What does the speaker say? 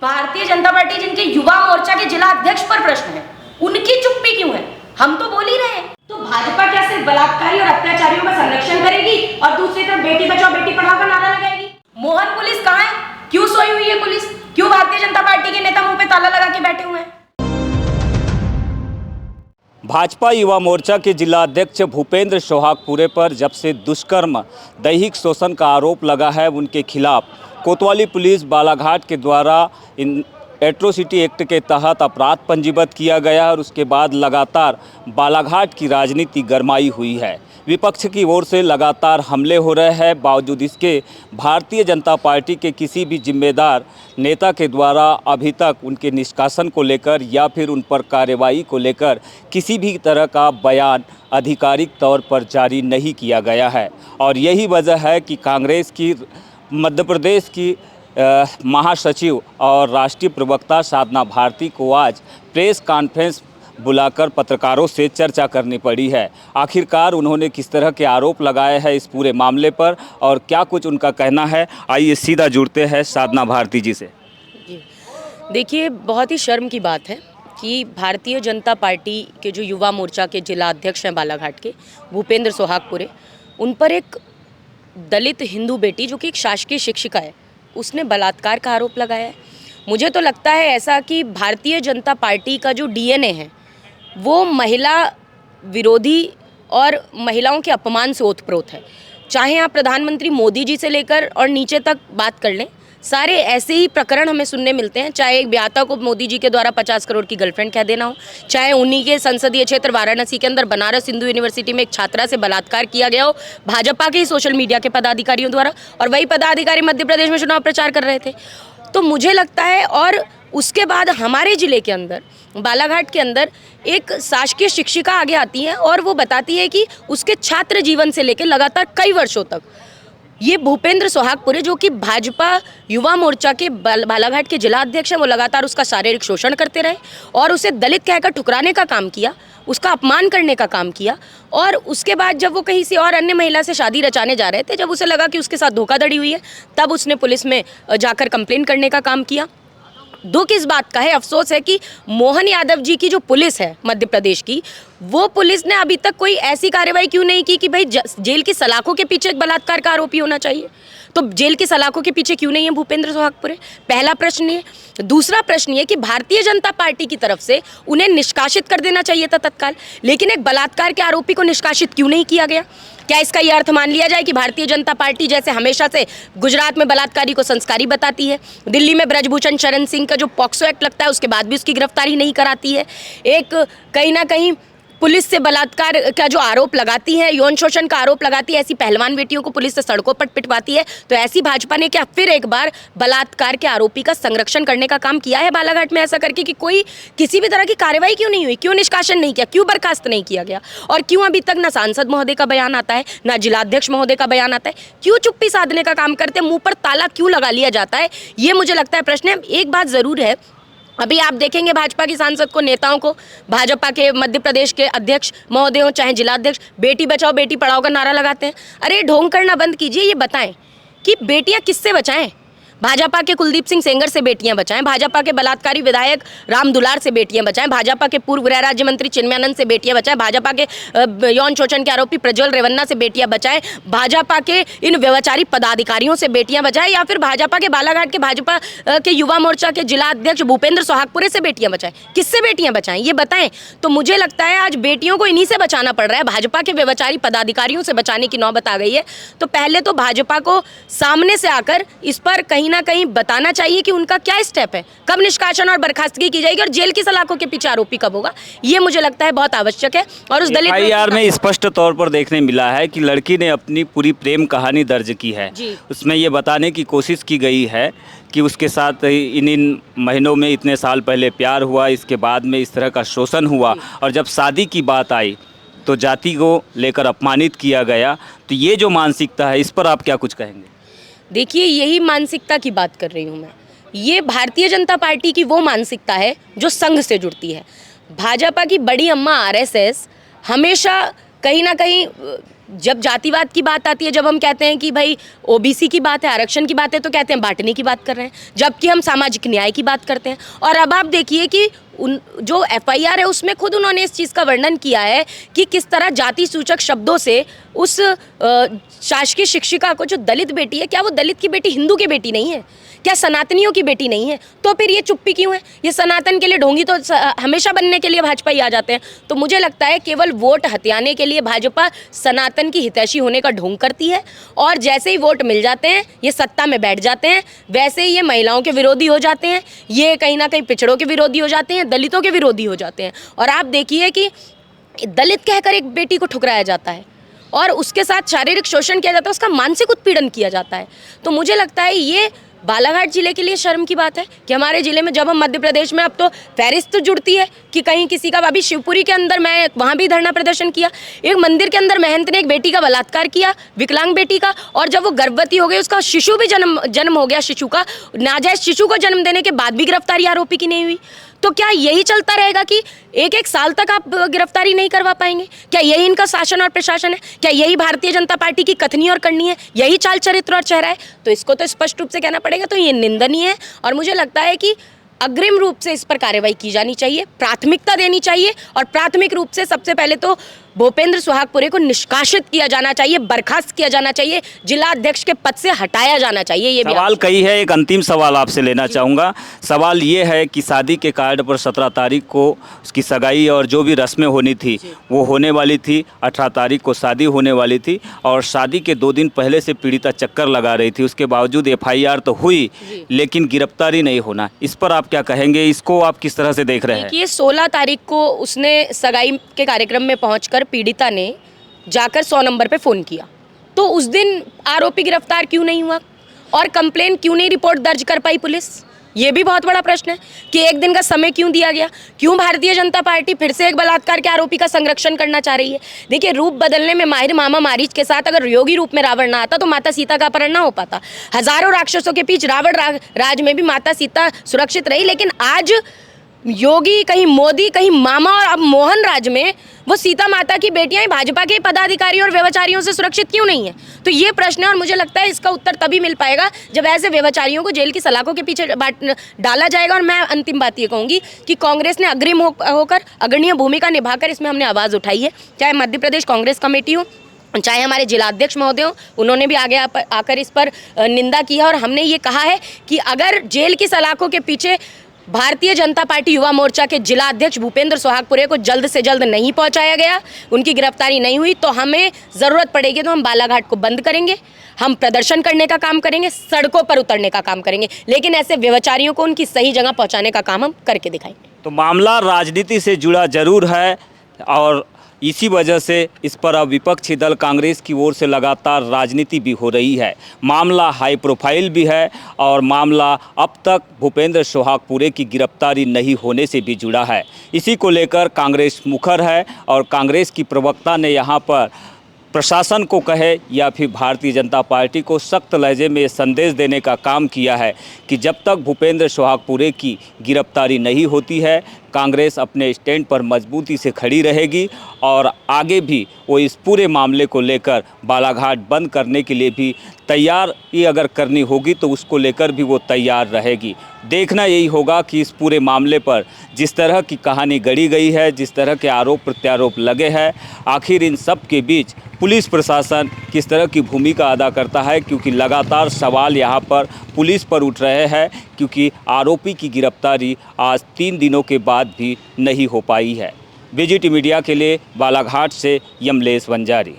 Bharatiya Janata party जिनके युवा मोर्चा के जिला अध्यक्ष पर प्रश्न है, उनकी चुप्पी क्यों है? हम तो बोल ही रहे हैं। तो भाजपा क्या सिर्फ बलात्कारी और अत्याचारियों का संरक्षण करेगी और दूसरी तरफ बेटी बचाओ बेटी पढ़ाओ का नारा लगाएगी? मोहन पुलिस कहाँ है? क्यों सोई हुई है पुलिस? क्यों भारतीय जनता पार्टी के नेता मुंह पे ताला लगा के बैठे हुए हैं? भाजपा युवा मोर्चा के जिला अध्यक्ष भूपेंद्र सोहागपुरे पर जब से दुष्कर्म दैहिक शोषण का आरोप लगा है, उनके खिलाफ कोतवाली पुलिस बालाघाट के द्वारा इन एट्रोसिटी एक्ट के तहत अपराध पंजीबद्ध किया गया और उसके बाद लगातार बालाघाट की राजनीति गरमाई हुई है। विपक्ष की ओर से लगातार हमले हो रहे हैं, बावजूद इसके भारतीय जनता पार्टी के किसी भी जिम्मेदार नेता के द्वारा अभी तक उनके निष्कासन को लेकर या फिर उन पर कार्रवाई को लेकर किसी भी तरह का बयान आधिकारिक तौर पर जारी नहीं किया गया है। और यही वजह है कि कांग्रेस की मध्य प्रदेश की महासचिव और राष्ट्रीय प्रवक्ता साधना भारती को आज प्रेस कॉन्फ्रेंस बुलाकर पत्रकारों से चर्चा करनी पड़ी है। आखिरकार उन्होंने किस तरह के आरोप लगाए हैं इस पूरे मामले पर और क्या कुछ उनका कहना है, आइए सीधा जुड़ते हैं साधना भारती जी से। जी देखिए, बहुत ही शर्म की बात है कि भारतीय जनता पार्टी के जो युवा मोर्चा के जिला अध्यक्ष हैं बालाघाट के, भूपेंद्र सोहागपुरे, उन पर एक दलित हिंदू बेटी जो कि एक शासकीय शिक्षिका है, उसने बलात्कार का आरोप लगाया है। मुझे तो लगता है ऐसा कि भारतीय जनता पार्टी का जो डीएनए है वो महिला विरोधी और महिलाओं के अपमान से ओतप्रोत है। चाहे आप प्रधानमंत्री मोदी जी से लेकर और नीचे तक बात कर लें, सारे ऐसे ही प्रकरण हमें सुनने मिलते हैं। चाहे एक ब्याता को मोदी जी के द्वारा 50 करोड़ की गर्लफ्रेंड कह देना हो, चाहे उन्हीं के संसदीय क्षेत्र वाराणसी के अंदर बनारस हिंदू यूनिवर्सिटी में एक छात्रा से बलात्कार किया गया हो भाजपा के ही सोशल मीडिया के पदाधिकारियों द्वारा, और वही पदाधिकारी मध्य प्रदेश में चुनाव प्रचार कर रहे थे। तो मुझे लगता है, और उसके बाद हमारे ज़िले के अंदर बालाघाट के अंदर एक शासकीय शिक्षिका आगे आती है और वो बताती है कि उसके छात्र जीवन से लेकर लगातार कई वर्षों तक ये भूपेंद्र सोहागपुरे, जो कि भाजपा युवा मोर्चा के बालाघाट के जिला अध्यक्ष हैं, वो लगातार उसका शारीरिक शोषण करते रहे और उसे दलित कहकर ठुकराने का काम किया, उसका अपमान करने का काम किया। और उसके बाद जब वो कहीं से और अन्य महिला से शादी रचाने जा रहे थे, जब उसे लगा कि उसके साथ धोखाधड़ी हुई है, तब उसने पुलिस में जाकर कंप्लेन करने का काम किया। दुख इस बात का है, अफसोस है कि मोहन यादव जी की जो पुलिस है मध्य प्रदेश की, वो पुलिस ने अभी तक कोई ऐसी कार्रवाई क्यों नहीं की कि भाई जेल की सलाखों के पीछे एक बलात्कार का आरोपी होना चाहिए। तो जेल की सलाखों के पीछे क्यों नहीं है भूपेंद्र सोहागपुरे? पहला प्रश्न ये। दूसरा प्रश्न ये कि भारतीय जनता पार्टी की तरफ से उन्हें निष्कासित कर देना चाहिए था तत्काल, लेकिन एक बलात्कार के आरोपी को निष्कासित क्यों नहीं किया गया? क्या इसका यह अर्थ मान लिया जाए कि भारतीय जनता पार्टी जैसे हमेशा से गुजरात में बलात्कारी को संस्कारी बताती है, दिल्ली में ब्रजभूषण शरण सिंह का जो पॉक्सो एक्ट लगता है उसके बाद भी उसकी गिरफ्तारी नहीं कराती है, एक कहीं ना कहीं पुलिस से बलात्कार का जो आरोप लगाती है, यौन शोषण का आरोप लगाती है, ऐसी पहलवान बेटियों को पुलिस से सड़कों पर पिटवाती है, तो ऐसी भाजपा ने क्या फिर एक बार बलात्कार के आरोपी का संरक्षण करने का काम किया है बालाघाट में, ऐसा करके कि कोई किसी भी तरह की कार्रवाई क्यों नहीं हुई? क्यों निष्कासन नहीं किया? क्यों बर्खास्त नहीं किया गया? और क्यों अभी तक ना सांसद महोदय का बयान आता है, ना जिलाध्यक्ष महोदय का बयान आता है? क्यों चुप्पी साधने का काम करते? मुंह पर ताला क्यों लगा लिया जाता है? ये मुझे लगता है प्रश्न है। एक बात जरूर है, अभी आप देखेंगे भाजपा की सांसद को, नेताओं को, भाजपा के मध्य प्रदेश के अध्यक्ष महोदय हो चाहे जिलाध्यक्ष, बेटी बचाओ बेटी पढ़ाओ का नारा लगाते हैं। अरे ढोंग करना बंद कीजिए, ये बताएं कि बेटियां किससे बचाएं? भाजपा के कुलदीप सिंह सेंगर से बेटियां बचाएं, भाजपा के बलात्कारी विधायक राम दुलार से बेटियां बचाएं, भाजपा के पूर्व गृह राज्य मंत्री चिन्मयानंद से बेटियां बचाएं, भाजपा के यौन शोषण के आरोपी प्रज्वल रेवन्ना से बेटियां बचाएं, भाजपा के इन व्यभिचारी पदाधिकारियों से बेटियां बचाएं, या फिर भाजपा के बालाघाट के भाजपा के युवा मोर्चा के जिला अध्यक्ष भूपेंद्र सोहागपुरे से बेटियां बचाएं? किससे बेटियां बचाएं ये बताएं। तो मुझे लगता है आज बेटियों को इन्हीं से बचाना पड़ रहा है, भाजपा के व्यभिचारी पदाधिकारियों से बचाने की नौबत आ गई है। तो पहले तो भाजपा को सामने से आकर इस पर कहीं ना कहीं बताना चाहिए कि उनका क्या स्टेप है, कब निष्कासन और बर्खास्तगी की जाएगी और जेल की सलाखों के पीछे आरोपी कब होगा, ये मुझे लगता है बहुत आवश्यक है। और उस दलित एफआईआर में स्पष्ट तौर पर देखने मिला है कि लड़की ने अपनी पूरी प्रेम कहानी दर्ज की है। उसमें ये बताने की कोशिश की गई है कि उसके साथ इन महीनों में इतने साल पहले प्यार हुआ, इसके बाद में इस तरह का शोषण हुआ और जब शादी की बात आई तो जाति को लेकर अपमानित किया गया। तो ये जो मानसिकता है, इस पर आप क्या कुछ कहेंगे? देखिए, यही मानसिकता की बात कर रही हूँ मैं। ये भारतीय जनता पार्टी की वो मानसिकता है जो संघ से जुड़ती है। भाजपा की बड़ी अम्मा आरएसएस हमेशा कहीं ना कहीं जब जातिवाद की बात आती है, जब हम कहते हैं कि भाई ओबीसी की बात है, आरक्षण की बात है, तो कहते हैं बांटने की बात कर रहे हैं, जबकि हम सामाजिक न्याय की बात करते हैं। और अब आप देखिए कि उन जो एफआईआर है उसमें खुद उन्होंने इस चीज़ का वर्णन किया है कि किस तरह जाति सूचक शब्दों से उस शासकीय शिक्षिका को, जो दलित बेटी है, क्या वो दलित की बेटी हिंदू की बेटी नहीं है? क्या सनातनियों की बेटी नहीं है? तो फिर ये चुप्पी क्यों है? ये सनातन के लिए ढोंगी तो हमेशा बनने के लिए भाजपा ही आ जाते हैं। तो मुझे लगता है केवल वोट हथियाने के लिए भाजपा सनातन की हितैषी होने का ढोंग करती है, और जैसे ही वोट मिल जाते हैं ये सत्ता में बैठ जाते हैं, वैसे ही ये महिलाओं के विरोधी हो जाते हैं, ये कहीं ना कहीं पिछड़ों के विरोधी हो जाते हैं, दलितों के विरोधी हो जाते हैं। और आप देखिए कि दलित कहकर एक बेटी को ठुकराया जाता है और उसके साथ शारीरिक शोषण किया जाता है, उसका मानसिक उत्पीड़न किया जाता है। तो मुझे लगता है ये बालाघाट जिले के लिए शर्म की बात है कि हमारे जिले में, जब हम मध्य प्रदेश में, अब तो फहरिस्त जुड़ती है कि कहीं किसी का, अभी शिवपुरी के अंदर मैं वहाँ भी धरना प्रदर्शन किया, एक मंदिर के अंदर महंत ने एक बेटी का बलात्कार किया, विकलांग बेटी का, और जब वो गर्भवती हो गई, उसका शिशु भी जन्म हो गया, शिशु का नाजायज शिशु को जन्म देने के बाद भी गिरफ्तारी आरोपी की नहीं हुई। तो क्या यही चलता रहेगा कि एक एक साल तक आप गिरफ्तारी नहीं करवा पाएंगे? क्या यही इनका शासन और प्रशासन है? क्या यही भारतीय जनता पार्टी की कथनी और करनी है? यही चाल चरित्र और चेहरा है? तो इसको तो स्पष्ट रूप से कहना पड़ेगा, तो ये निंदनीय है। और मुझे लगता है कि अग्रिम रूप से इस पर कार्रवाई की जानी चाहिए, प्राथमिकता देनी चाहिए, और प्राथमिक रूप से सबसे पहले तो भूपेंद्र सुहागपुरे को निष्कासित किया जाना चाहिए, बर्खास्त किया जाना चाहिए, जिला अध्यक्ष के पद से हटाया जाना चाहिए। ये सवाल कई है, एक अंतिम सवाल आपसे लेना चाहूँगा। सवाल ये है कि शादी के कार्ड पर 17 तारीख को उसकी सगाई और जो भी रस्में होनी थी वो होने वाली थी, 18 तारीख को शादी होने वाली थी, और शादी के 2 दिन पहले से पीड़िता चक्कर लगा रही थी। उसके बावजूद एफआईआर तो हुई लेकिन गिरफ्तारी नहीं होना, इस पर आप क्या कहेंगे? इसको आप किस तरह से देख रहे हैं? देखिए, 16 तारीख को उसने सगाई के कार्यक्रम में पहुंचकर पीड़िता ने जाकर 100 नंबर पे फ़ोन किया, तो उस दिन आरोपी गिरफ्तार क्यों नहीं हुआ और कंप्लेन क्यों नहीं रिपोर्ट दर्ज कर पाई पुलिस? ये भी बहुत बड़ा प्रश्न है कि एक दिन का समय क्यों दिया गया? क्यों भारतीय जनता पार्टी फिर से एक बलात्कार के आरोपी का संरक्षण करना चाह रही है? देखिए, रूप बदलने में माहिर मामा मारीच के साथ अगर योगी रूप में रावण ना आता तो माता सीता का अपहरण ना हो पाता। हजारों राक्षसों के बीच रावण राज में भी माता सीता सुरक्षित रही, लेकिन आज योगी, कहीं मोदी, कहीं मामा, और अब मोहन राज में वो सीता माता की बेटियां भाजपा के पदाधिकारियों और व्यभिचारियों से सुरक्षित क्यों नहीं है? तो ये प्रश्न है, और मुझे लगता है इसका उत्तर तभी मिल पाएगा जब ऐसे व्यभिचारियों को जेल की सलाखों के पीछे डाला जाएगा। और मैं अंतिम बात ये कहूँगी कि कांग्रेस ने अग्रिम होकर अग्रणीय भूमिका निभाकर इसमें हमने आवाज़ उठाई है, चाहे मध्य प्रदेश कांग्रेस कमेटी हो, चाहे हमारे जिलाध्यक्ष महोदय हो, उन्होंने भी आगे आकर इस पर निंदा की है। और हमने ये कहा है कि अगर जेल की सलाखों के पीछे भारतीय जनता पार्टी युवा मोर्चा के जिला अध्यक्ष भूपेंद्र सुहागपुरे को जल्द से जल्द नहीं पहुंचाया गया, उनकी गिरफ्तारी नहीं हुई, तो हमें ज़रूरत पड़ेगी तो हम बालाघाट को बंद करेंगे, हम प्रदर्शन करने का काम करेंगे, सड़कों पर उतरने का काम करेंगे, लेकिन ऐसे व्यभिचारियों को उनकी सही जगह पहुंचाने का काम हम करके दिखाएंगे। तो मामला राजनीति से जुड़ा जरूर है, और इसी वजह से इस पर अब विपक्षी दल कांग्रेस की ओर से लगातार राजनीति भी हो रही है। मामला हाई प्रोफाइल भी है, और मामला अब तक भूपेंद्र सुहागपुरे की गिरफ्तारी नहीं होने से भी जुड़ा है। इसी को लेकर कांग्रेस मुखर है, और कांग्रेस की प्रवक्ता ने यहाँ पर प्रशासन को कहे या फिर भारतीय जनता पार्टी को सख्त लहजे में संदेश देने का काम किया है कि जब तक भूपेंद्र सुहागपुरे की गिरफ्तारी नहीं होती है, कांग्रेस अपने स्टैंड पर मजबूती से खड़ी रहेगी, और आगे भी वो इस पूरे मामले को लेकर बालाघाट बंद करने के लिए भी तैयार ही अगर करनी होगी तो उसको लेकर भी वो तैयार रहेगी। देखना यही होगा कि इस पूरे मामले पर जिस तरह की कहानी गढ़ी गई है, जिस तरह के आरोप प्रत्यारोप लगे हैं, आखिर इन सब के बीच पुलिस प्रशासन किस तरह की भूमिका अदा करता है, क्योंकि लगातार सवाल यहाँ पर पुलिस पर उठ रहे हैं, क्योंकि आरोपी की गिरफ्तारी आज 3 दिनों के बाद भी नहीं हो पाई है। विजिट मीडिया के लिए बालाघाट से यमलेश वंजारी।